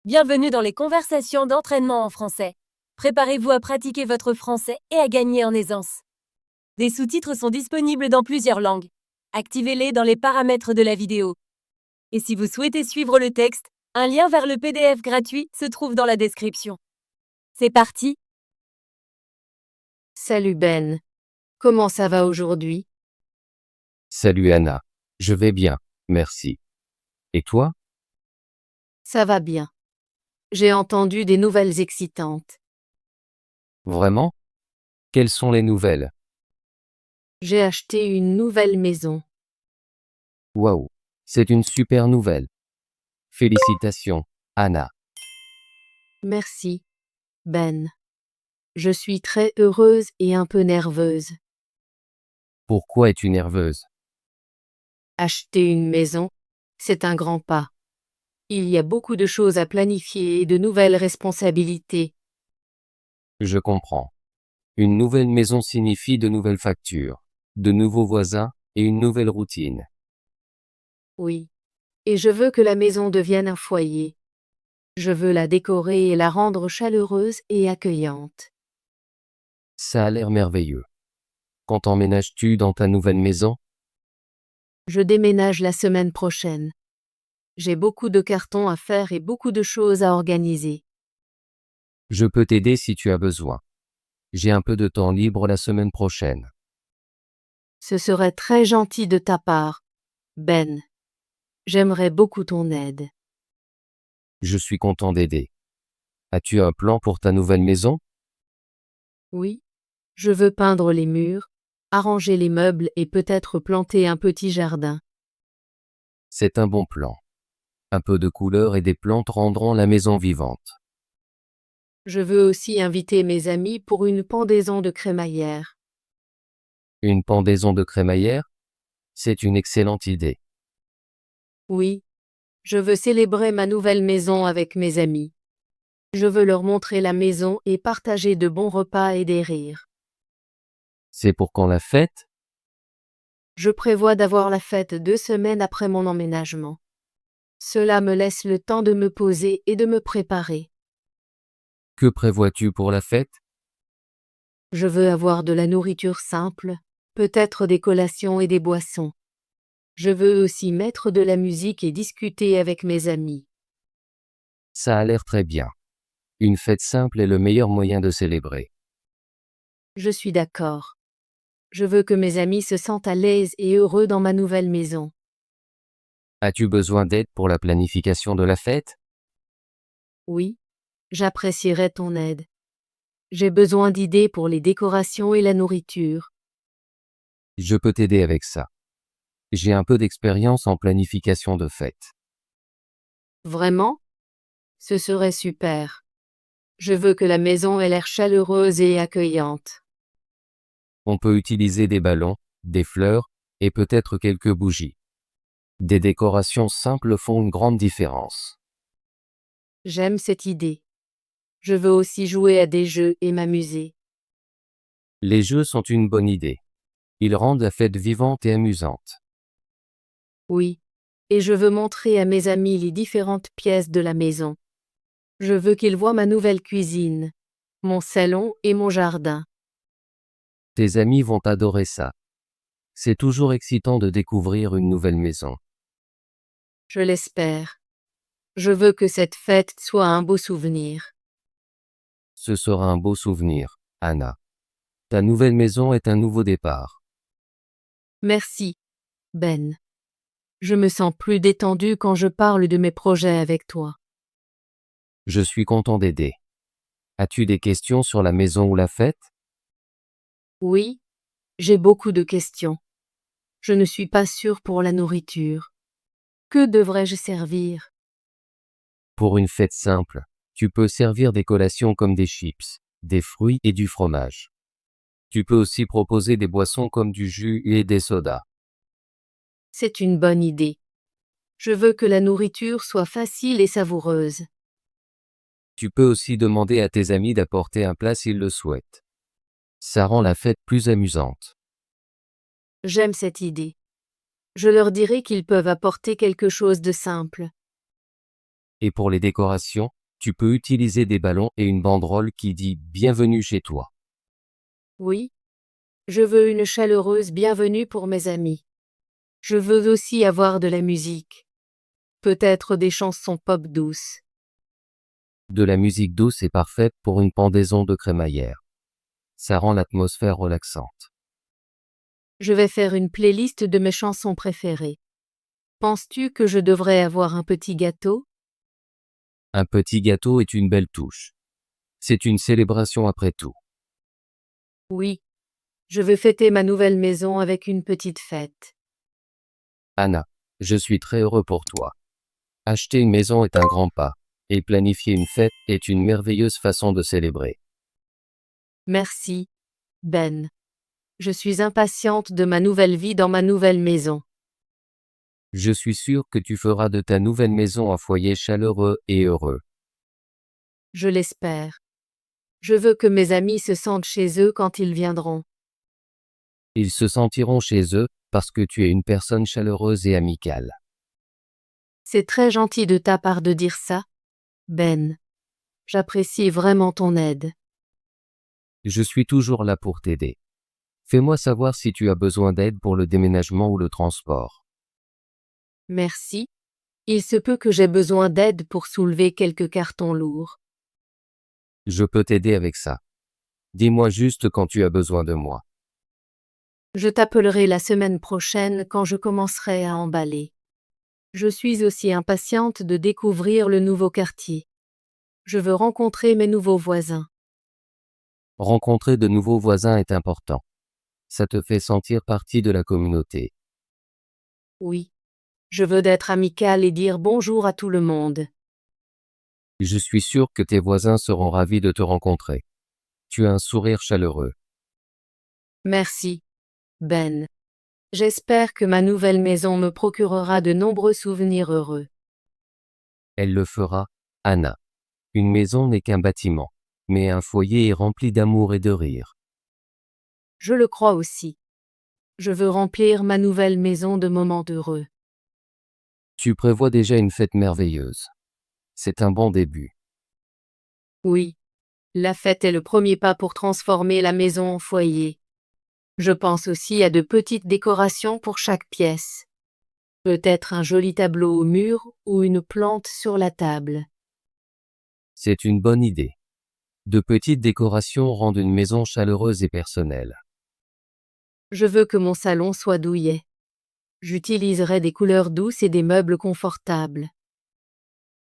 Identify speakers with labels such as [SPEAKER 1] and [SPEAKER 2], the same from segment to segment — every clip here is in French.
[SPEAKER 1] Bienvenue dans les conversations d'entraînement en français. Préparez-vous à pratiquer votre français et à gagner en aisance. Des sous-titres sont disponibles dans plusieurs langues. Activez-les dans les paramètres de la vidéo. Et si vous souhaitez suivre le texte, un lien vers le PDF gratuit se trouve dans la description. C'est parti!
[SPEAKER 2] Salut Ben. Comment ça va aujourd'hui?
[SPEAKER 3] Salut Anna. Je vais bien, merci. Et toi?
[SPEAKER 2] Ça va bien. J'ai entendu des nouvelles excitantes.
[SPEAKER 3] Vraiment? Quelles sont les nouvelles?
[SPEAKER 2] J'ai acheté une nouvelle maison.
[SPEAKER 3] Waouh, c'est une super nouvelle. Félicitations, Anna.
[SPEAKER 2] Merci, Ben. Je suis très heureuse et un peu nerveuse.
[SPEAKER 3] Pourquoi es-tu nerveuse?
[SPEAKER 2] Acheter une maison, c'est un grand pas. Il y a beaucoup de choses à planifier et de nouvelles responsabilités.
[SPEAKER 3] Je comprends. Une nouvelle maison signifie de nouvelles factures, de nouveaux voisins et une nouvelle routine.
[SPEAKER 2] Oui. Et je veux que la maison devienne un foyer. Je veux la décorer et la rendre chaleureuse et accueillante.
[SPEAKER 3] Ça a l'air merveilleux. Quand emménages-tu dans ta nouvelle maison?
[SPEAKER 2] Je déménage la semaine prochaine. J'ai beaucoup de cartons à faire et beaucoup de choses à organiser.
[SPEAKER 3] Je peux t'aider si tu as besoin. J'ai un peu de temps libre la semaine prochaine.
[SPEAKER 2] Ce serait très gentil de ta part, Ben. J'aimerais beaucoup ton aide.
[SPEAKER 3] Je suis content d'aider. As-tu un plan pour ta nouvelle maison?
[SPEAKER 2] Oui, je veux peindre les murs, arranger les meubles et peut-être planter un petit jardin.
[SPEAKER 3] C'est un bon plan. Un peu de couleur et des plantes rendront la maison vivante.
[SPEAKER 2] Je veux aussi inviter mes amis pour une pendaison de crémaillère.
[SPEAKER 3] Une pendaison de crémaillère? C'est une excellente idée.
[SPEAKER 2] Oui, je veux célébrer ma nouvelle maison avec mes amis. Je veux leur montrer la maison et partager de bons repas et des rires.
[SPEAKER 3] C'est pour quand la fête?
[SPEAKER 2] Je prévois d'avoir la fête 2 semaines après mon emménagement. Cela me laisse le temps de me poser et de me préparer.
[SPEAKER 3] Que prévois-tu pour la fête?
[SPEAKER 2] Je veux avoir de la nourriture simple, peut-être des collations et des boissons. Je veux aussi mettre de la musique et discuter avec mes amis.
[SPEAKER 3] Ça a l'air très bien. Une fête simple est le meilleur moyen de célébrer.
[SPEAKER 2] Je suis d'accord. Je veux que mes amis se sentent à l'aise et heureux dans ma nouvelle maison.
[SPEAKER 3] As-tu besoin d'aide pour la planification de la fête?
[SPEAKER 2] Oui, j'apprécierais ton aide. J'ai besoin d'idées pour les décorations et la nourriture.
[SPEAKER 3] Je peux t'aider avec ça. J'ai un peu d'expérience en planification de fête.
[SPEAKER 2] Vraiment? Ce serait super. Je veux que la maison ait l'air chaleureuse et accueillante.
[SPEAKER 3] On peut utiliser des ballons, des fleurs, et peut-être quelques bougies. Des décorations simples font une grande différence.
[SPEAKER 2] J'aime cette idée. Je veux aussi jouer à des jeux et m'amuser.
[SPEAKER 3] Les jeux sont une bonne idée. Ils rendent la fête vivante et amusante.
[SPEAKER 2] Oui. Et je veux montrer à mes amis les différentes pièces de la maison. Je veux qu'ils voient ma nouvelle cuisine, mon salon et mon jardin.
[SPEAKER 3] Tes amis vont adorer ça. C'est toujours excitant de découvrir une nouvelle maison.
[SPEAKER 2] Je l'espère. Je veux que cette fête soit un beau souvenir.
[SPEAKER 3] Ce sera un beau souvenir, Anna. Ta nouvelle maison est un nouveau départ.
[SPEAKER 2] Merci, Ben. Je me sens plus détendue quand je parle de mes projets avec toi.
[SPEAKER 3] Je suis content d'aider. As-tu des questions sur la maison ou la fête?
[SPEAKER 2] Oui, j'ai beaucoup de questions. Je ne suis pas sûre pour la nourriture. Que devrais-je servir?
[SPEAKER 3] Pour une fête simple, tu peux servir des collations comme des chips, des fruits et du fromage. Tu peux aussi proposer des boissons comme du jus et des sodas.
[SPEAKER 2] C'est une bonne idée. Je veux que la nourriture soit facile et savoureuse.
[SPEAKER 3] Tu peux aussi demander à tes amis d'apporter un plat s'ils le souhaitent. Ça rend la fête plus amusante.
[SPEAKER 2] J'aime cette idée. Je leur dirai qu'ils peuvent apporter quelque chose de simple.
[SPEAKER 3] Et pour les décorations, Tu peux utiliser des ballons et une banderole qui dit « Bienvenue chez toi ».
[SPEAKER 2] Oui. Je veux une chaleureuse bienvenue pour mes amis. Je veux aussi avoir de la musique. Peut-être des chansons pop douces.
[SPEAKER 3] De la musique douce est parfaite pour une pendaison de crémaillère. Ça rend l'atmosphère relaxante.
[SPEAKER 2] Je vais faire une playlist de mes chansons préférées. Penses-tu que je devrais avoir un petit gâteau?
[SPEAKER 3] Un petit gâteau est une belle touche. C'est une célébration après tout.
[SPEAKER 2] Oui. Je veux fêter ma nouvelle maison avec une petite fête.
[SPEAKER 3] Anna, je suis très heureux pour toi. Acheter une maison est un grand pas, et planifier une fête est une merveilleuse façon de célébrer.
[SPEAKER 2] Merci, Ben. Je suis impatiente de ma nouvelle vie dans ma nouvelle maison.
[SPEAKER 3] Je suis sûr que tu feras de ta nouvelle maison un foyer chaleureux et heureux.
[SPEAKER 2] Je l'espère. Je veux que mes amis se sentent chez eux quand ils viendront.
[SPEAKER 3] Ils se sentiront chez eux parce que tu es une personne chaleureuse et amicale.
[SPEAKER 2] C'est très gentil de ta part de dire ça, Ben. J'apprécie vraiment ton aide.
[SPEAKER 3] Je suis toujours là pour t'aider. Fais-moi savoir si tu as besoin d'aide pour le déménagement ou le transport.
[SPEAKER 2] Merci. Il se peut que j'ai besoin d'aide pour soulever quelques cartons lourds.
[SPEAKER 3] Je peux t'aider avec ça. Dis-moi juste quand tu as besoin de moi.
[SPEAKER 2] Je t'appellerai la semaine prochaine quand je commencerai à emballer. Je suis aussi impatiente de découvrir le nouveau quartier. Je veux rencontrer mes nouveaux voisins.
[SPEAKER 3] Rencontrer de nouveaux voisins est important. Ça te fait sentir partie de la communauté.
[SPEAKER 2] Oui. Je veux d'être amicale et dire bonjour à tout le monde.
[SPEAKER 3] Je suis sûr que tes voisins seront ravis de te rencontrer. Tu as un sourire chaleureux.
[SPEAKER 2] Merci, Ben. J'espère que ma nouvelle maison me procurera de nombreux souvenirs heureux.
[SPEAKER 3] Elle le fera, Anna. Une maison n'est qu'un bâtiment, mais un foyer est rempli d'amour et de rire.
[SPEAKER 2] Je le crois aussi. Je veux remplir ma nouvelle maison de moments heureux.
[SPEAKER 3] Tu prévois déjà une fête merveilleuse. C'est un bon début.
[SPEAKER 2] Oui. La fête est le premier pas pour transformer la maison en foyer. Je pense aussi à de petites décorations pour chaque pièce. Peut-être un joli tableau au mur ou une plante sur la table.
[SPEAKER 3] C'est une bonne idée. De petites décorations rendent une maison chaleureuse et personnelle.
[SPEAKER 2] Je veux que mon salon soit douillet. J'utiliserai des couleurs douces et des meubles confortables.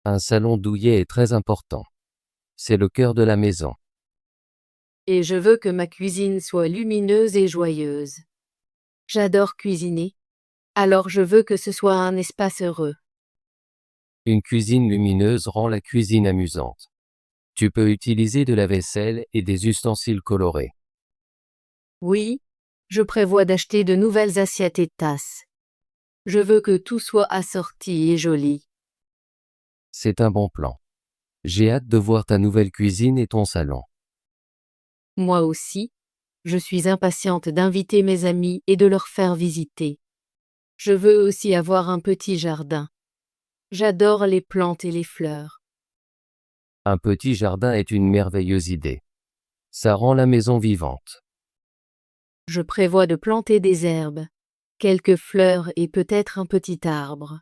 [SPEAKER 3] Un salon douillet est très important. C'est le cœur de la maison.
[SPEAKER 2] Et je veux que ma cuisine soit lumineuse et joyeuse. J'adore cuisiner. Alors je veux que ce soit un espace heureux.
[SPEAKER 3] Une cuisine lumineuse rend la cuisine amusante. Tu peux utiliser de la vaisselle et des ustensiles colorés.
[SPEAKER 2] Oui, je prévois d'acheter de nouvelles assiettes et tasses. Je veux que tout soit assorti et joli.
[SPEAKER 3] C'est un bon plan. J'ai hâte de voir ta nouvelle cuisine et ton salon.
[SPEAKER 2] Moi aussi, je suis impatiente d'inviter mes amis et de leur faire visiter. Je veux aussi avoir un petit jardin. J'adore les plantes et les fleurs.
[SPEAKER 3] Un petit jardin est une merveilleuse idée. Ça rend la maison vivante.
[SPEAKER 2] Je prévois de planter des herbes, quelques fleurs et peut-être un petit arbre.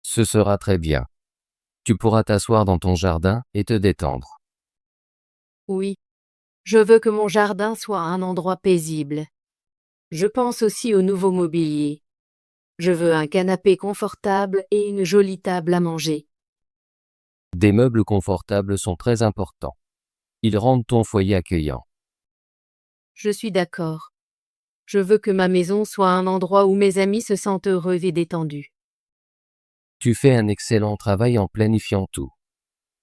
[SPEAKER 3] Ce sera très bien. Tu pourras t'asseoir dans ton jardin et te détendre.
[SPEAKER 2] Oui, je veux que mon jardin soit un endroit paisible. Je pense aussi au nouveau mobilier. Je veux un canapé confortable et une jolie table à manger.
[SPEAKER 3] Des meubles confortables sont très importants. Ils rendent ton foyer accueillant.
[SPEAKER 2] Je suis d'accord. Je veux que ma maison soit un endroit où mes amis se sentent heureux et détendus.
[SPEAKER 3] Tu fais un excellent travail en planifiant tout.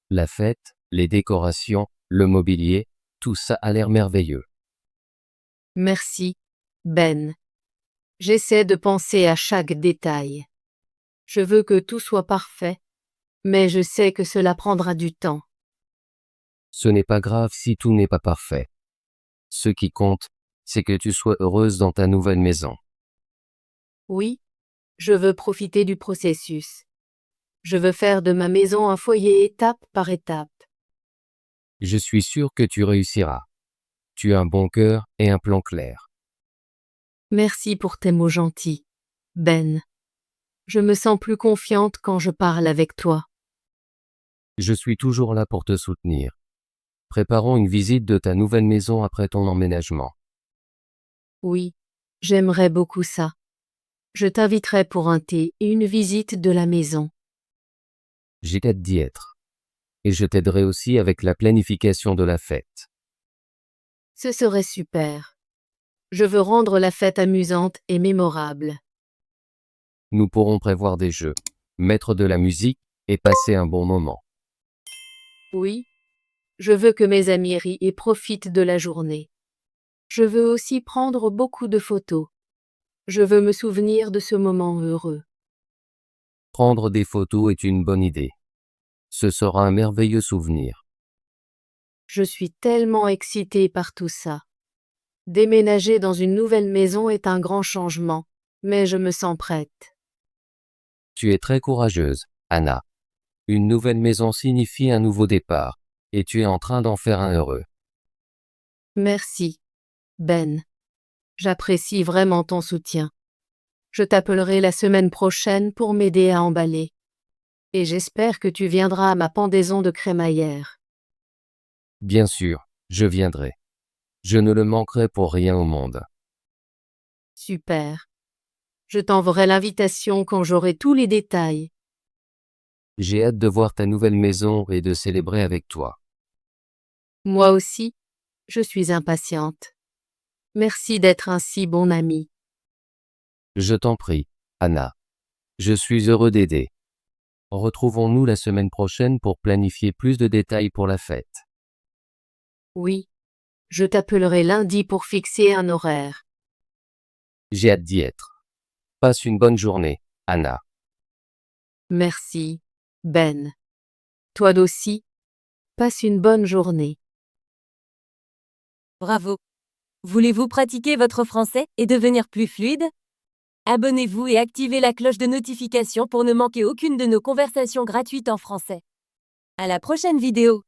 [SPEAKER 3] La fête, les décorations, le mobilier, tout ça a l'air merveilleux.
[SPEAKER 2] Merci, Ben. J'essaie de penser à chaque détail. Je veux que tout soit parfait, mais je sais que cela prendra du temps.
[SPEAKER 3] Ce n'est pas grave si tout n'est pas parfait. Ce qui compte, c'est que tu sois heureuse dans ta nouvelle maison.
[SPEAKER 2] Oui, je veux profiter du processus. Je veux faire de ma maison un foyer étape par étape.
[SPEAKER 3] Je suis sûr que tu réussiras. Tu as un bon cœur et un plan clair.
[SPEAKER 2] Merci pour tes mots gentils, Ben. Je me sens plus confiante quand je parle avec toi.
[SPEAKER 3] Je suis toujours là pour te soutenir. Préparons une visite de ta nouvelle maison après ton emménagement.
[SPEAKER 2] Oui, j'aimerais beaucoup ça. Je t'inviterai pour un thé et une visite de la maison.
[SPEAKER 3] J'ai hâte d'y être. Et je t'aiderai aussi avec la planification de la fête.
[SPEAKER 2] Ce serait super. Je veux rendre la fête amusante et mémorable.
[SPEAKER 3] Nous pourrons prévoir des jeux, mettre de la musique et passer un bon moment.
[SPEAKER 2] Oui, je veux que mes amis rient et profitent de la journée. Je veux aussi prendre beaucoup de photos. Je veux me souvenir de ce moment heureux.
[SPEAKER 3] Prendre des photos est une bonne idée. Ce sera un merveilleux souvenir.
[SPEAKER 2] Je suis tellement excitée par tout ça. Déménager dans une nouvelle maison est un grand changement, mais je me sens prête.
[SPEAKER 3] Tu es très courageuse, Anna. Une nouvelle maison signifie un nouveau départ, et tu es en train d'en faire un heureux.
[SPEAKER 2] Merci, Ben. J'apprécie vraiment ton soutien. Je t'appellerai la semaine prochaine pour m'aider à emballer. Et j'espère que tu viendras à ma pendaison de crémaillère.
[SPEAKER 3] Bien sûr, je viendrai. Je ne le manquerai pour rien au monde.
[SPEAKER 2] Super. Je t'enverrai l'invitation quand j'aurai tous les détails.
[SPEAKER 3] J'ai hâte de voir ta nouvelle maison et de célébrer avec toi.
[SPEAKER 2] Moi aussi, je suis impatiente. Merci d'être un si bon ami.
[SPEAKER 3] Je t'en prie, Anna. Je suis heureux d'aider. Retrouvons-nous la semaine prochaine pour planifier plus de détails pour la fête.
[SPEAKER 2] Oui. Je t'appellerai lundi pour fixer un horaire.
[SPEAKER 3] J'ai hâte d'y être. Passe une bonne journée, Anna.
[SPEAKER 2] Merci, Ben. Toi aussi, passe une bonne journée.
[SPEAKER 1] Bravo. Voulez-vous pratiquer votre français et devenir plus fluide? Abonnez-vous et activez la cloche de notification pour ne manquer aucune de nos conversations gratuites en français. À la prochaine vidéo!